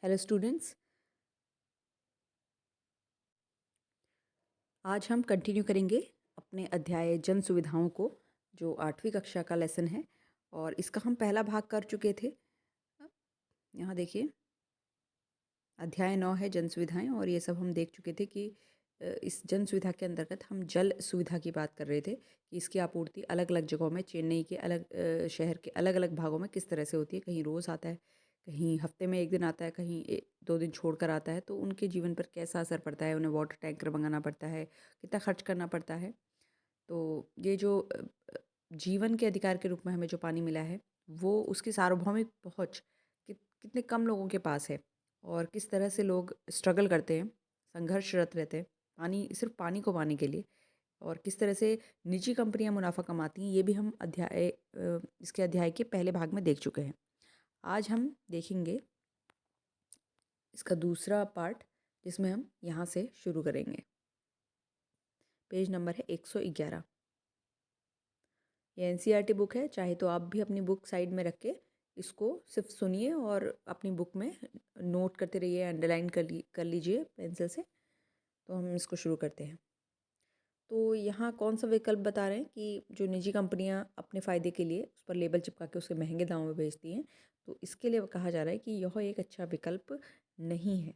Hello students, आज हम continue करेंगे अपने अध्याय जन सुविधाओं को, जो 8वीं कक्षा का लेसन है। और इसका हम पहला भाग कर चुके थे। यहाँ देखिए, अध्याय 9 है जन सुविधाएं, और ये सब हम देख चुके थे कि इस जन सुविधा के अंतर्गत हम जल सुविधा की बात कर रहे थे कि इसकी आपूर्ति अलग अलग जगहों में, चेन्नई के अलग शहर के अलग अलग भागों में किस तरह से होती है। कहीं रोज़ आता है, कहीं हफ्ते में एक दिन आता है, कहीं 2 दिन छोड़कर आता है। तो उनके जीवन पर कैसा असर पड़ता है, उन्हें वाटर टैंकर मंगाना पड़ता है, कितना खर्च करना पड़ता है। तो ये जो जीवन के अधिकार के रूप में हमें जो पानी मिला है, वो उसकी सार्वभौमिक पहुँच कितने कम लोगों के पास है, और किस तरह से लोग स्ट्रगल करते हैं, संघर्षरत रहते हैं पानी, सिर्फ पानी को पाने के लिए। और किस तरह से निजी कंपनियां मुनाफा कमाती हैं, ये भी हम इसके अध्याय के पहले भाग में देख चुके हैं। आज हम देखेंगे इसका दूसरा पार्ट, जिसमें हम यहाँ से शुरू करेंगे। पेज नंबर है 111। ये एनसीईआरटी बुक है। चाहे तो आप भी अपनी बुक साइड में रख के इसको सिर्फ सुनिए और अपनी बुक में नोट करते रहिए, अंडरलाइन कर लीजिए पेंसिल से। तो हम इसको शुरू करते हैं। तो यहाँ कौन सा विकल्प बता रहे हैं कि जो निजी कंपनियाँ अपने फ़ायदे के लिए उस पर लेबल चिपका के उसे महंगे दामों में बेचती हैं, तो इसके लिए कहा जा रहा है कि यह एक अच्छा विकल्प नहीं है।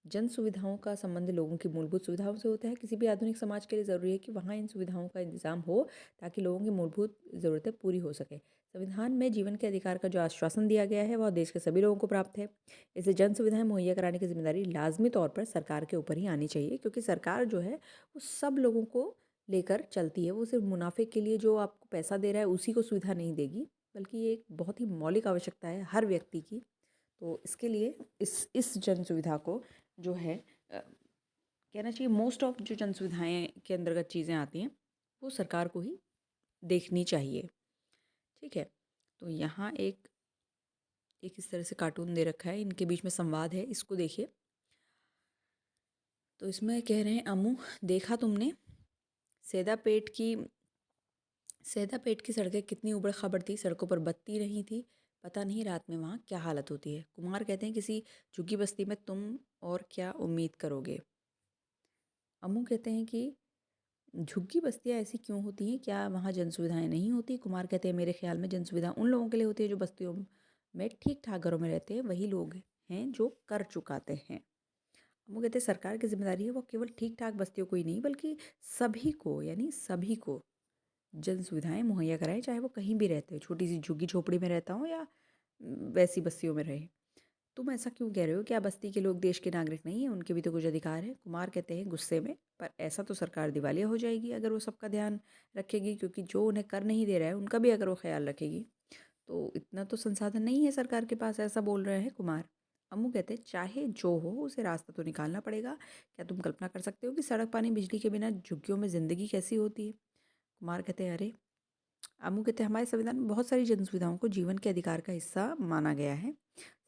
जन सुविधाओं का संबंध लोगों की मूलभूत सुविधाओं से होता है। किसी भी आधुनिक समाज के लिए ज़रूरी है कि वहाँ इन सुविधाओं का इंतजाम हो, ताकि लोगों की मूलभूत ज़रूरतें पूरी हो सके। संविधान में जीवन के अधिकार का जो आश्वासन दिया गया है, वह देश के सभी लोगों को प्राप्त है। इसलिए जन सुविधाएं मुहैया कराने की जिम्मेदारी लाजमी तौर पर सरकार के ऊपर ही आनी चाहिए, क्योंकि सरकार जो है वो सब लोगों को लेकर चलती है। वो सिर्फ मुनाफे के लिए जो आपको पैसा दे रहा है उसी को सुविधा नहीं देगी, बल्कि ये एक बहुत ही मौलिक आवश्यकता है हर व्यक्ति की। तो इसके लिए इस जन सुविधा को जो है कहना चाहिए, मोस्ट ऑफ जो जन सुविधाएँ के अंतर्गत चीज़ें आती हैं, वो सरकार को ही देखनी चाहिए। ठीक है। तो यहाँ एक एक इस तरह से कार्टून दे रखा है, इनके बीच में संवाद है, इसको देखिए। तो इसमें कह रहे हैं, अम्मू देखा तुमने सैदा पेट की सड़कें कितनी उबड़ खाबड़ थी, सड़कों पर बत्ती नहीं थी। पता नहीं रात में वहाँ क्या हालत होती है। कुमार कहते हैं, किसी झुग्गी बस्ती में तुम और क्या उम्मीद करोगे। अम्मू कहते हैं कि झुग्गी बस्तियाँ ऐसी क्यों होती हैं, क्या वहाँ जन सुविधाएँ नहीं होती। कुमार कहते हैं, मेरे ख्याल में जन सुविधा उन लोगों के लिए होती है जो बस्तियों में ठीक ठाक घरों में रहते हैं। वही लोग हैं जो कर चुकाते हैं। वो कहते हैं, सरकार की जिम्मेदारी है वो केवल ठीक ठाक बस्तियों को ही नहीं, बल्कि सभी को, यानी सभी को जन सुविधाएं मुहैया कराएं, चाहे वो कहीं भी रहते हो, छोटी सी झुग्गी झोपड़ी में रहता हो या वैसी बस्तियों में रहे। तुम ऐसा क्यों कह रहे हो? क्या बस्ती के लोग देश के नागरिक नहीं हैं? उनके भी तो कुछ अधिकार है। कुमार कहते हैं गुस्से में, पर ऐसा तो सरकार दिवालिया हो जाएगी अगर वो सबका ध्यान रखेगी, क्योंकि जो उन्हें कर नहीं दे रहा है उनका भी अगर वो ख्याल रखेगी। तो इतना तो संसाधन नहीं है सरकार के पास, ऐसा बोल रहे हैं कुमार। अम्मू कहते हैं, चाहे जो हो उसे रास्ता तो निकालना पड़ेगा। क्या तुम कल्पना कर सकते हो कि सड़क, पानी, बिजली के बिना झुग्गियों में ज़िंदगी कैसी होती है। कुमार कहते हैं, अरे। अम्मू कहते हैं, हमारे संविधान में बहुत सारी जन सुविधाओं को जीवन के अधिकार का हिस्सा माना गया है।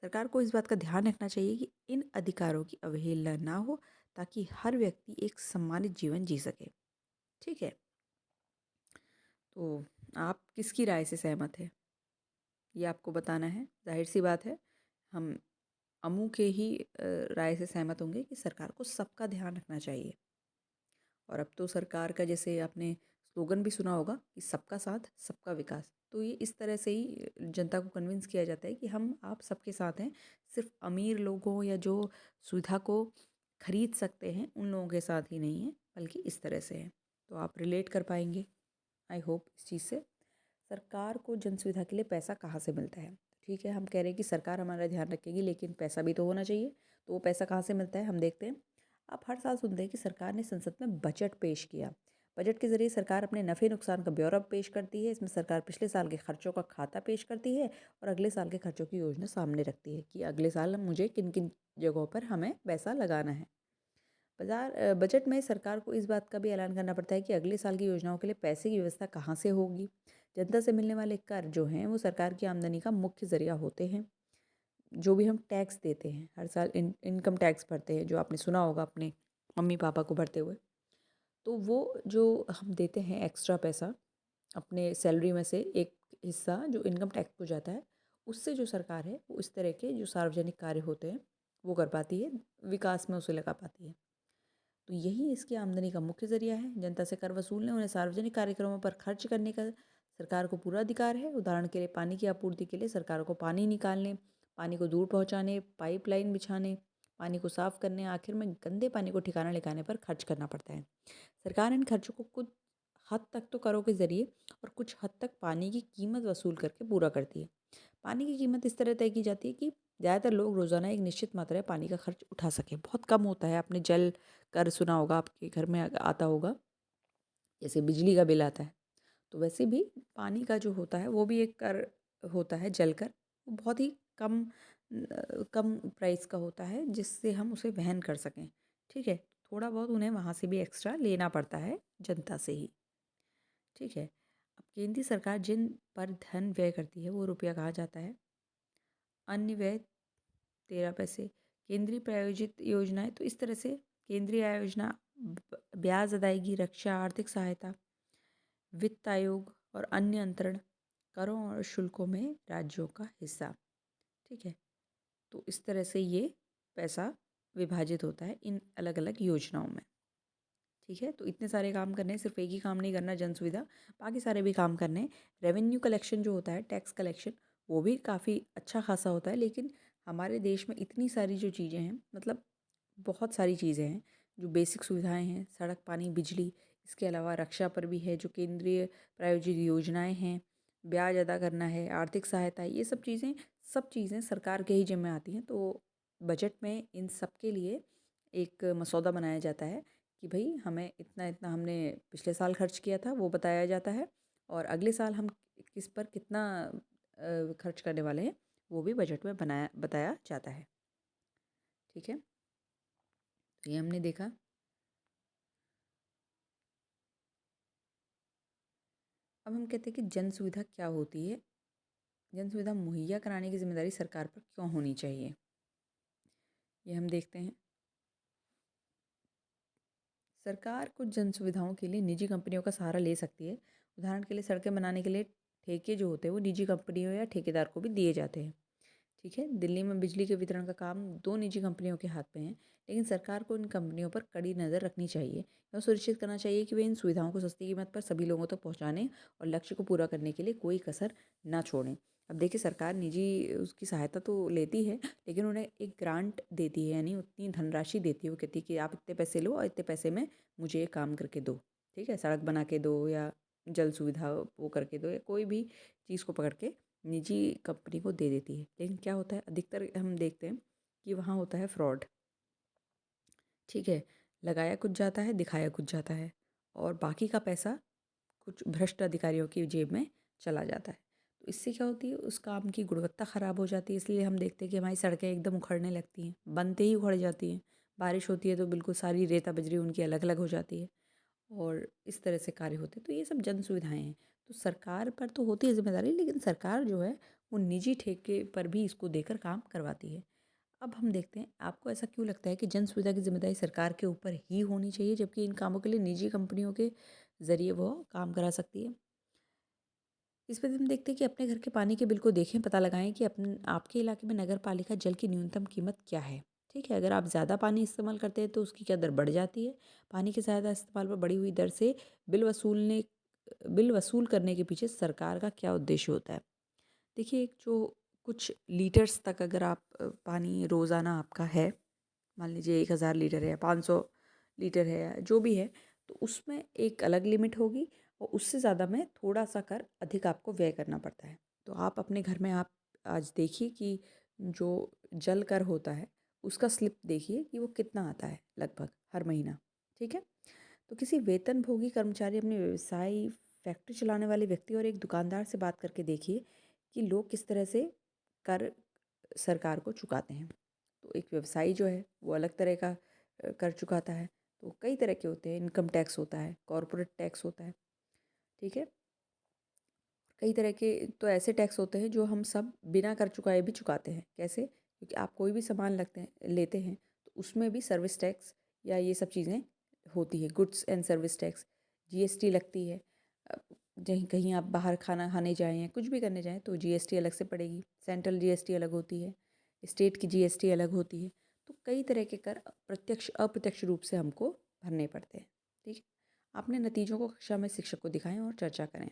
सरकार को इस बात का ध्यान रखना चाहिए कि इन अधिकारों की अवहेलना ना हो, ताकि हर व्यक्ति एक सम्मानित जीवन जी सके। ठीक है। तो आप किसकी राय से सहमत है, ये आपको बताना है। जाहिर सी बात है, हम अमू के ही राय से सहमत होंगे कि सरकार को सबका ध्यान रखना चाहिए। और अब तो सरकार का, जैसे आपने स्लोगन भी सुना होगा, कि सबका साथ सबका विकास। तो ये इस तरह से ही जनता को कन्विंस किया जाता है कि हम आप सबके साथ हैं। सिर्फ अमीर लोगों या जो सुविधा को खरीद सकते हैं उन लोगों के साथ ही नहीं है, बल्कि इस तरह से है। तो आप रिलेट कर पाएंगे, आई होप, इस चीज़ से। सरकार को जन सुविधा के लिए पैसा कहाँ से मिलता है? ठीक है, हम कह रहे हैं कि सरकार हमारा ध्यान रखेगी, लेकिन पैसा भी तो होना चाहिए। तो वो पैसा कहाँ से मिलता है, हम देखते हैं। आप हर साल सुनते हैं कि सरकार ने संसद में बजट पेश किया। बजट के जरिए सरकार अपने नफ़े नुकसान का ब्यौरा पेश करती है। इसमें सरकार पिछले साल के खर्चों का खाता पेश करती है और अगले साल के खर्चों की योजना सामने रखती है कि अगले साल मुझे किन किन जगहों पर हमें पैसा लगाना है। बजट में सरकार को इस बात का भी ऐलान करना पड़ता है कि अगले साल की योजनाओं के लिए पैसे की व्यवस्था कहाँ से होगी। जनता से मिलने वाले कर जो हैं वो सरकार की आमदनी का मुख्य जरिया होते हैं। जो भी हम टैक्स देते हैं हर साल, इनकम टैक्स भरते हैं, जो आपने सुना होगा अपने मम्मी पापा को भरते हुए। तो वो जो हम देते हैं एक्स्ट्रा पैसा, अपने सैलरी में से एक हिस्सा जो इनकम टैक्स को जाता है, उससे जो सरकार है वो इस तरह के जो सार्वजनिक कार्य होते हैं वो कर पाती है, विकास में उसे लगा पाती है। तो यही इसकी आमदनी का मुख्य ज़रिया है। जनता से कर वसूलने, उन्हें सार्वजनिक कार्यक्रमों पर खर्च करने का सरकार को पूरा अधिकार है। उदाहरण के लिए पानी की आपूर्ति के लिए सरकार को पानी निकालने, पानी को दूर पहुंचाने, पाइपलाइन बिछाने, पानी को साफ करने, आखिर में गंदे पानी को ठिकाना लगाने पर खर्च करना पड़ता है। सरकार इन खर्चों को कुछ हद तक तो करों के ज़रिए और कुछ हद तक पानी की कीमत वसूल करके पूरा करती है। पानी की कीमत इस तरह तय की जाती है कि ज़्यादातर लोग रोज़ाना एक निश्चित मात्रा में पानी का खर्च उठा सकें। बहुत कम होता है, आपने जल कर सुना होगा, आपके घर में आता होगा, जैसे बिजली का बिल आता है, तो वैसे भी पानी का जो होता है वो भी एक कर होता है, जल कर। वो बहुत ही कम प्राइस का होता है, जिससे हम उसे वहन कर सकें। ठीक है, थोड़ा बहुत उन्हें वहाँ से भी एक्स्ट्रा लेना पड़ता है, जनता से ही। ठीक है, अब केंद्रीय सरकार जिन पर धन व्यय करती है वो रुपया कहा जाता है। अन्य व्यय 13 पैसे। केंद्रीय प्रायोजित योजनाएं, तो इस तरह से केंद्रीय आय योजना, ब्याज अदायगी, रक्षा, आर्थिक सहायता, वित्त आयोग और अन्य अंतरण, करों और शुल्कों में राज्यों का हिस्सा। ठीक है, तो इस तरह से ये पैसा विभाजित होता है इन अलग अलग योजनाओं में। ठीक है, तो इतने सारे काम करने हैं, सिर्फ एक ही काम नहीं करना जन सुविधा, बाकी सारे भी काम करने हैं। रेवेन्यू कलेक्शन जो होता है, टैक्स कलेक्शन, वो भी काफ़ी अच्छा खासा होता है। लेकिन हमारे देश में इतनी सारी जो चीज़ें हैं, मतलब बहुत सारी चीज़ें हैं, जो बेसिक सुविधाएं हैं, सड़क, पानी, बिजली, इसके अलावा रक्षा पर भी है, जो केंद्रीय प्रायोजित योजनाएं हैं, ब्याज अदा करना है, आर्थिक सहायता है, ये सब चीज़ें सरकार के ही जिम्मे आती हैं। तो बजट में इन सब के लिए एक मसौदा बनाया जाता है कि भाई हमें इतना इतना हमने पिछले साल खर्च किया था, वो बताया जाता है, और अगले साल हम किस पर कितना खर्च करने वाले हैं, वो भी बजट में बताया जाता है। ठीक है, तो ये हमने देखा। अब हम कहते हैं कि जन सुविधा क्या होती है, जन सुविधा मुहैया कराने की जिम्मेदारी सरकार पर क्यों होनी चाहिए, ये हम देखते हैं। सरकार कुछ जन सुविधाओं के लिए निजी कंपनियों का सहारा ले सकती है। उदाहरण के लिए सड़कें बनाने के लिए ठेके जो होते हैं वो निजी कंपनियों या ठेकेदार को भी दिए जाते हैं। ठीक है, दिल्ली में बिजली के वितरण का काम 2 निजी कंपनियों के हाथ में है, लेकिन सरकार को इन कंपनियों पर कड़ी नज़र रखनी चाहिए और सुनिश्चित करना चाहिए कि वे इन सुविधाओं को सस्ती कीमत पर सभी लोगों तक पहुंचाने और लक्ष्य को पूरा करने के लिए कोई कसर ना छोड़ें। अब देखिए, सरकार निजी उसकी सहायता तो लेती है, लेकिन उन्हें एक ग्रांट देती है, यानी उतनी धनराशि देती है। वो कहती है कि आप इतने पैसे लो और इतने पैसे में मुझे ये काम करके दो। ठीक है, सड़क बना के दो या जल सुविधा वो करके दो, या कोई भी चीज़ को पकड़ के निजी कंपनी को दे देती है। लेकिन क्या होता है, अधिकतर हम देखते हैं कि वहाँ होता है फ्रॉड। ठीक है, लगाया कुछ जाता है, दिखाया कुछ जाता है, और बाकी का पैसा कुछ भ्रष्ट अधिकारियों की जेब में चला जाता है। तो इससे क्या होती है, उस काम की गुणवत्ता ख़राब हो जाती है। इसलिए हम देखते हैं कि हमारी सड़कें एकदम उखड़ने लगती हैं, बनते ही उखड़ जाती हैं। बारिश होती है तो बिल्कुल सारी रेता बजरी उनकी अलग अलग हो जाती है, और इस तरह से कार्य होते हैं। तो ये सब जन सुविधाएं हैं। तो सरकार पर तो होती है जिम्मेदारी, लेकिन सरकार जो है वो निजी ठेके पर भी इसको देकर काम करवाती है। अब हम देखते हैं, आपको ऐसा क्यों लगता है कि जन सुविधा की जिम्मेदारी सरकार के ऊपर ही होनी चाहिए, जबकि इन कामों के लिए निजी कंपनियों के ज़रिए वो काम करा सकती है। इस पर हम देखते हैं कि अपने घर के पानी के बिल को देखें, पता लगाएं कि अपने आपके इलाके में नगर पालिका जल की न्यूनतम कीमत क्या है। ठीक है, अगर आप ज़्यादा पानी इस्तेमाल करते हैं तो उसकी क्या दर बढ़ जाती है। पानी के ज़्यादा इस्तेमाल पर बढ़ी हुई दर से बिल वसूलने बिल वसूल करने के पीछे सरकार का क्या उद्देश्य होता है। देखिए, एक जो कुछ लीटर्स तक अगर आप पानी रोज़ाना आपका है, मान लीजिए 1000 लीटर है या 500 लीटर है या जो भी है, तो उसमें एक अलग लिमिट होगी, और उससे ज़्यादा में थोड़ा सा कर अधिक आपको व्यय करना पड़ता है। तो आप अपने घर में आप आज देखिए कि जो जल कर होता है उसका स्लिप देखिए कि वो कितना आता है लगभग हर महीना। ठीक है, तो किसी वेतनभोगी कर्मचारी, अपने व्यवसाय, फैक्ट्री चलाने वाले व्यक्ति और एक दुकानदार से बात करके देखिए कि लोग किस तरह से कर सरकार को चुकाते हैं। तो एक व्यवसायी जो है वो अलग तरह का कर चुकाता है। तो कई तरह के होते हैं, इनकम टैक्स होता है, कॉरपोरेट टैक्स होता है। ठीक है, कई तरह के तो ऐसे टैक्स होते हैं जो हम सब बिना कर चुकाए भी चुकाते हैं। कैसे? क्योंकि आप कोई भी सामान लेते हैं तो उसमें भी सर्विस टैक्स या ये सब चीज़ें होती है, goods and service tax, GST लगती है। अ, कहीं कहीं आप बाहर खाना खाने जाएँ या कुछ भी करने जाएँ तो जीएसटी अलग से पड़ेगी। सेंट्रल जीएसटी अलग होती है, स्टेट की जीएसटी अलग होती है। कई तरह के कर प्रत्यक्ष अप्रत्यक्ष रूप से हमको भरने पड़ते हैं। ठीक है, अपने नतीजों को कक्षा में शिक्षक को दिखाएं और चर्चा करें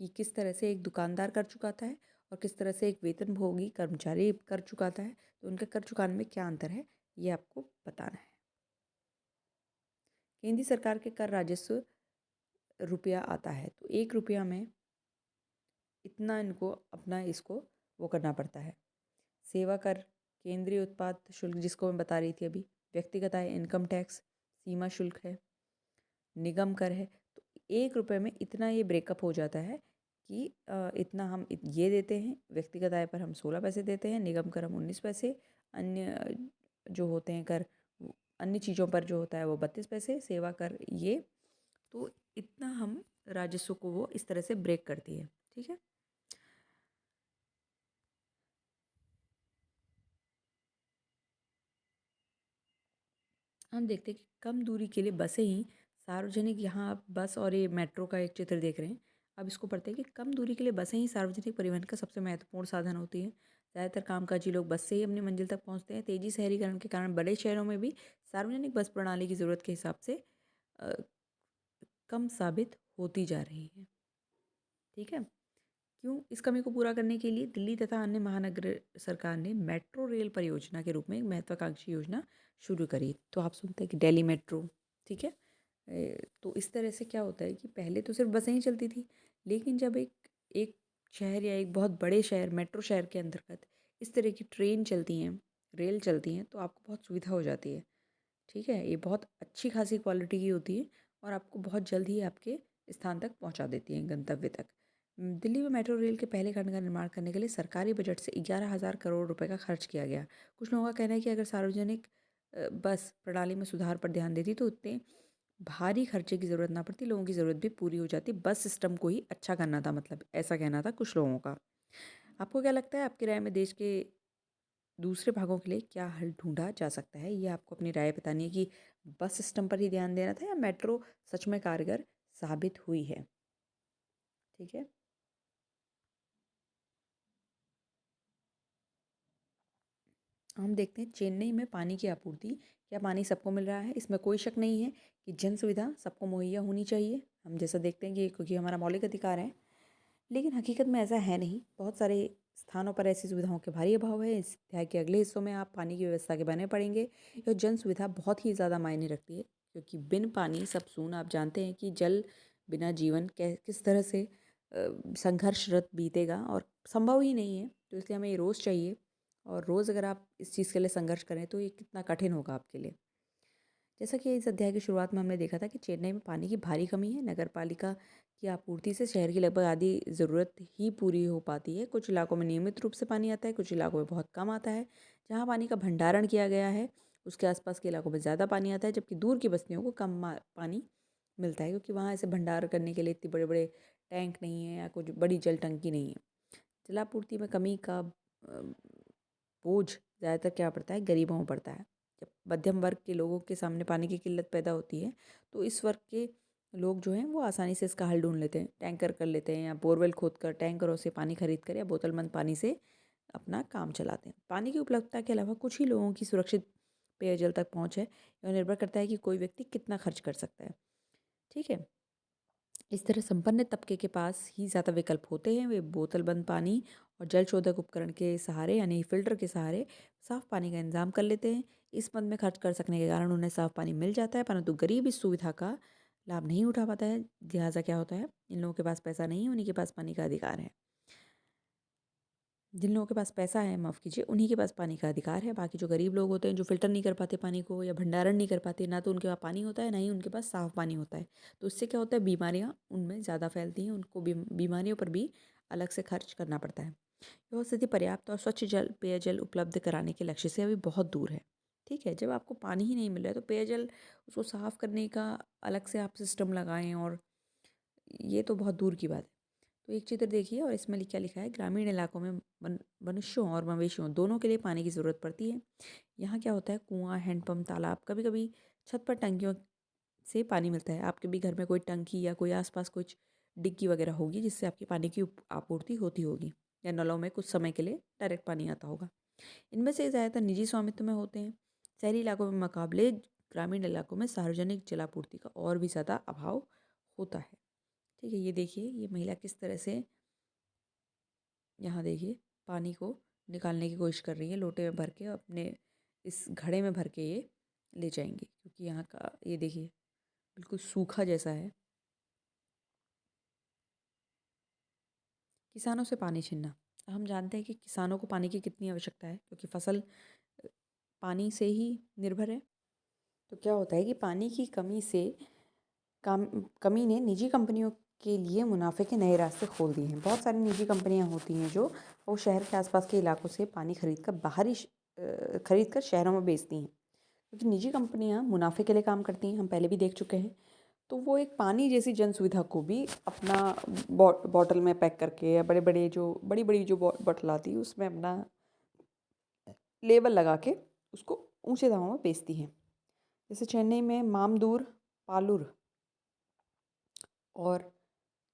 कि किस तरह से एक दुकानदार कर चुकाता है और किस तरह से एक वेतनभोगी कर्मचारी कर चुकाता है। तो उनका कर चुकाने में क्या अंतर है, ये आपको बताना है। केंद्रीय सरकार के कर राजस्व रुपया आता है, तो 1 रुपया में इतना इनको अपना इसको वो करना पड़ता है। सेवा कर, केंद्रीय उत्पाद शुल्क जिसको मैं बता रही थी अभी, व्यक्तिगत आय इनकम टैक्स, सीमा शुल्क है, निगम कर है। तो 1 रुपये में इतना ये ब्रेकअप हो जाता है कि इतना हम ये देते हैं, व्यक्तिगत आय पर हम 16 पैसे देते हैं, निगम कर हम 19 पैसे, अन्य जो होते हैं कर अन्य चीज़ों पर जो होता है वो 32 पैसे, सेवा कर ये। तो इतना हम राजस्व को वो इस तरह से ब्रेक करती है। ठीक है, हम देखते हैं कि कम दूरी के लिए बसें ही सार्वजनिक, यहाँ आप बस और ये मेट्रो का एक चित्र देख रहे हैं। अब इसको पढ़ते हैं कि कम दूरी के लिए बसें ही सार्वजनिक परिवहन का सबसे महत्वपूर्ण साधन होती है। ज़्यादातर कामकाजी लोग बस से ही अपनी मंजिल तक पहुँचते हैं। तेजी शहरीकरण के कारण बड़े शहरों में भी सार्वजनिक बस प्रणाली की ज़रूरत के हिसाब से अ, कम साबित होती जा रही है। ठीक है, क्यों? इस कमी को पूरा करने के लिए दिल्ली तथा अन्य महानगर सरकार ने मेट्रो रेल परियोजना के रूप में एक महत्वाकांक्षी योजना शुरू करी। तो आप सुनते हैं कि दिल्ली मेट्रो। ठीक है, तो इस तरह से क्या होता है कि पहले तो सिर्फ बसें ही चलती थी, लेकिन जब एक एक शहर या एक बहुत बड़े शहर मेट्रो शहर के अंतर्गत इस तरह की ट्रेन चलती हैं, रेल चलती हैं, तो आपको बहुत सुविधा हो जाती है। ठीक है, ये बहुत अच्छी खासी क्वालिटी की होती है और आपको बहुत जल्द ही आपके स्थान तक पहुंचा देती हैं, गंतव्य तक। दिल्ली में मेट्रो रेल के पहले खंड का निर्माण करने के लिए सरकारी बजट से 11,000 करोड़ रुपए का खर्च किया गया। कुछ लोगों का कहना है कि अगर सार्वजनिक बस प्रणाली में सुधार पर ध्यान देती तो उतने भारी खर्चे की ज़रूरत ना पड़ती, लोगों की ज़रूरत भी पूरी हो जाती। बस सिस्टम को ही अच्छा करना था, मतलब ऐसा कहना था कुछ लोगों का। आपको क्या लगता है, आपकी राय में देश के दूसरे भागों के लिए क्या हल ढूंढा जा सकता है? ये आपको अपनी राय बतानी है कि बस सिस्टम पर ही ध्यान देना था या मेट्रो सच में कारगर साबित हुई है। ठीक है, हम देखते हैं चेन्नई में पानी की आपूर्ति। क्या पानी सबको मिल रहा है? इसमें कोई शक नहीं है कि जन सुविधा सबको मुहैया होनी चाहिए। हम जैसा देखते हैं कि क्योंकि हमारा मौलिक अधिकार है, लेकिन हकीकत में ऐसा है नहीं। बहुत सारे स्थानों पर ऐसी सुविधाओं के भारी अभाव है। इस अध्याय के अगले हिस्सों में आप पानी की व्यवस्था के बने पड़ेंगे। यह जन सुविधा बहुत ही ज़्यादा मायने रखती है, क्योंकि बिन पानी सब सून। आप जानते हैं कि जल बिना जीवन किस तरह से संघर्षरत बीतेगा और संभव ही नहीं है। तो इसलिए हमें ये रोज़ चाहिए, और रोज़ अगर आप इस चीज़ के लिए संघर्ष करें तो ये कितना कठिन होगा आपके लिए। जैसा कि इस अध्याय की शुरुआत में हमने देखा था कि चेन्नई में पानी की भारी कमी है। नगर पालिका की आपूर्ति से शहर की लगभग आधी ज़रूरत ही पूरी हो पाती है। कुछ इलाकों में नियमित रूप से पानी आता है, कुछ इलाकों में बहुत कम आता है। जहाँ पानी का भंडारण किया गया है उसके आसपास के इलाकों में ज़्यादा पानी आता है, जबकि दूर की बस्तियों को कम पानी मिलता है, क्योंकि वहाँ ऐसे भंडार करने के लिए इतने बड़े बड़े टैंक नहीं है या कुछ बड़ी जल टंकी नहीं है। जलापूर्ति में कमी का बोझ ज़्यादातर क्या पड़ता है, गरीबों में पड़ता है। जब मध्यम वर्ग के लोगों के सामने पानी की किल्लत पैदा होती है तो इस वर्ग के लोग जो हैं वो आसानी से इसका हल ढूंढ लेते हैं। टैंकर कर लेते हैं या बोरवेल खोद कर टैंकरों से पानी खरीद कर या बोतलबंद पानी से अपना काम चलाते हैं। पानी की उपलब्धता के अलावा कुछ ही लोगों की सुरक्षित पेयजल तक पहुँच है। यह निर्भर करता है कि कोई व्यक्ति कितना खर्च कर सकता है। ठीक है, इस तरह संपन्न तबके के पास ही ज़्यादा विकल्प होते हैं। वे बोतलबंद पानी और जल शोधक उपकरण के सहारे यानी फ़िल्टर के सहारे साफ़ पानी का इंतज़ाम कर लेते हैं। इस मद में खर्च कर सकने के कारण उन्हें साफ़ पानी मिल जाता है, परंतु गरीब इस सुविधा का लाभ नहीं उठा पाता है। लिहाजा क्या होता है, इन लोगों के पास पैसा नहीं है, उन्हीं के पास पानी का अधिकार है। जिन लोगों के पास पैसा है, माफ़ कीजिए, उन्हीं के पास पानी का अधिकार है। बाकी जो गरीब लोग होते हैं, जो फ़िल्टर नहीं कर पाते पानी को या भंडारण नहीं कर पाते, ना तो उनके पास पानी होता है, ना ही उनके पास साफ़ पानी होता है। तो इससे क्या होता है, बीमारियाँ उनमें ज़्यादा फैलती हैं। उनको बीमारियों पर भी अलग से खर्च करना पड़ता है। यह स्थिति पर्याप्त और स्वच्छ पेयजल उपलब्ध कराने के लक्ष्य से अभी बहुत दूर है। ठीक है, जब आपको पानी ही नहीं मिल रहा है तो पेयजल उसको साफ़ करने का अलग से आप सिस्टम लगाएं, और ये तो बहुत दूर की बात है। तो एक चित्र देखिए और इसमें क्या लिखा है, ग्रामीण इलाकों में मनुष्यों और मवेशियों दोनों के लिए पानी की ज़रूरत पड़ती है। यहाँ क्या होता है, कुआं, हैंडपम्प, तालाब, कभी कभी छत पर टंकियों से पानी मिलता है। आपके भी घर में कोई टंकी या कोई आसपास कुछ डिग्गी वगैरह होगी जिससे आपकी पानी की आपूर्ति होती होगी, या नलों में कुछ समय के लिए डायरेक्ट पानी आता होगा। इनमें से ज़्यादातर निजी स्वामित्व में होते हैं। शहरी इलाकों में मुकाबले ग्रामीण इलाकों में सार्वजनिक जलापूर्ति का और भी ज़्यादा अभाव होता है। ठीक है, ये देखिए ये महिला किस तरह से यहाँ देखिए पानी को निकालने की कोशिश कर रही है। लोटे में भर के अपने इस घड़े में भर के ये ले जाएंगी, क्योंकि यहाँ का ये देखिए बिल्कुल सूखा जैसा है। किसानों से पानी छीनना। हम जानते हैं कि किसानों को पानी की कितनी आवश्यकता है, क्योंकि फसल पानी से ही निर्भर है। तो क्या होता है कि पानी की कमी से कमी ने निजी कंपनियों के लिए मुनाफे के नए रास्ते खोल दिए हैं। बहुत सारी निजी कंपनियां होती हैं जो वो शहर के आसपास के इलाकों से पानी खरीद कर शहरों में बेचती हैं, क्योंकि निजी कंपनियां मुनाफे के लिए काम करती हैं। हम पहले भी देख चुके हैं। तो वो एक पानी जैसी जन सुविधा को भी अपना बॉटल में पैक करके या बड़ी बड़ी जो बॉटल आती है उसमें अपना लेबल लगा के उसको ऊंचे दामों में बेचती हैं। जैसे चेन्नई में मामदूर, पालूर और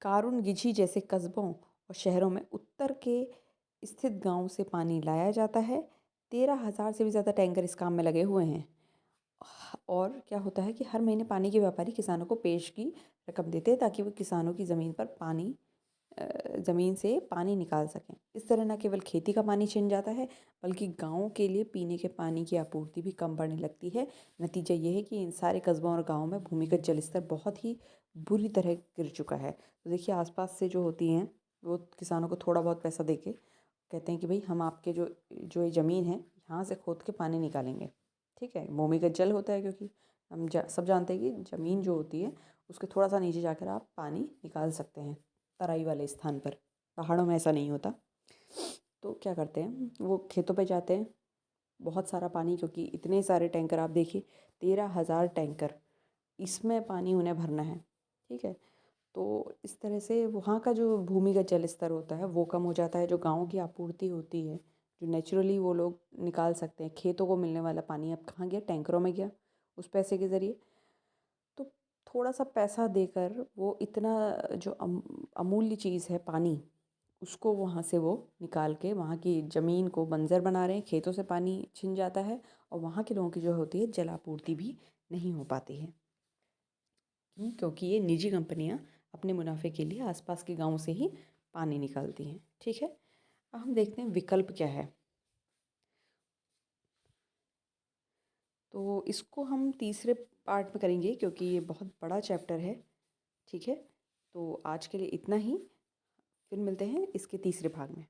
कारुनगिची जैसे कस्बों और शहरों में उत्तर के स्थित गांव से पानी लाया जाता है। 13,000 से भी ज़्यादा टैंकर इस काम में लगे हुए हैं। और क्या होता है कि हर महीने पानी के व्यापारी किसानों को पेश की रकम देते हैं, ताकि वो किसानों की ज़मीन से पानी निकाल सकें। इस तरह न केवल खेती का पानी छिन जाता है, बल्कि गाँव के लिए पीने के पानी की आपूर्ति भी कम पड़ने लगती है। नतीजा ये है कि इन सारे कस्बों और गाँवों में भूमिगत जल स्तर बहुत ही बुरी तरह गिर चुका है। तो देखिए आसपास से जो होती हैं वो किसानों को थोड़ा बहुत पैसा देके कहते हैं कि भाई हम आपके जो जो ये ज़मीन है यहाँ से खोद के पानी निकालेंगे। ठीक है, भूमिगत जल होता है, क्योंकि हम सब जानते हैं कि ज़मीन जो होती है उसके थोड़ा सा नीचे जाकर आप पानी निकाल सकते हैं, तराई वाले स्थान पर। पहाड़ों में ऐसा नहीं होता। तो क्या करते हैं वो खेतों पे जाते हैं, बहुत सारा पानी, क्योंकि इतने सारे टैंकर आप देखिए 13,000 टैंकर, इसमें पानी उन्हें भरना है। ठीक है, तो इस तरह से वहाँ का जो भूमिगत जल स्तर होता है वो कम हो जाता है। जो गाँव की आपूर्ति होती है, जो नेचुरली वो लोग निकाल सकते हैं, खेतों को मिलने वाला पानी अब कहाँ गया, टैंकरों में गया उस पैसे के ज़रिए। तो थोड़ा सा पैसा देकर वो इतना जो अमूल्य चीज़ है पानी, उसको वहाँ से वो निकाल के वहाँ की ज़मीन को बंजर बना रहे हैं। खेतों से पानी छिन जाता है और वहाँ के लोगों की जो होती है जल आपूर्ति भी नहीं हो पाती है। क्यों? क्योंकि ये निजी कंपनियां अपने मुनाफे के लिए आसपास के गाँव से ही पानी निकालती हैं। ठीक है, अब हम देखते हैं विकल्प क्या है। तो इसको हम तीसरे पार्ट में करेंगे, क्योंकि ये बहुत बड़ा चैप्टर है। ठीक है, तो आज के लिए इतना ही, फिर मिलते हैं इसके तीसरे भाग में।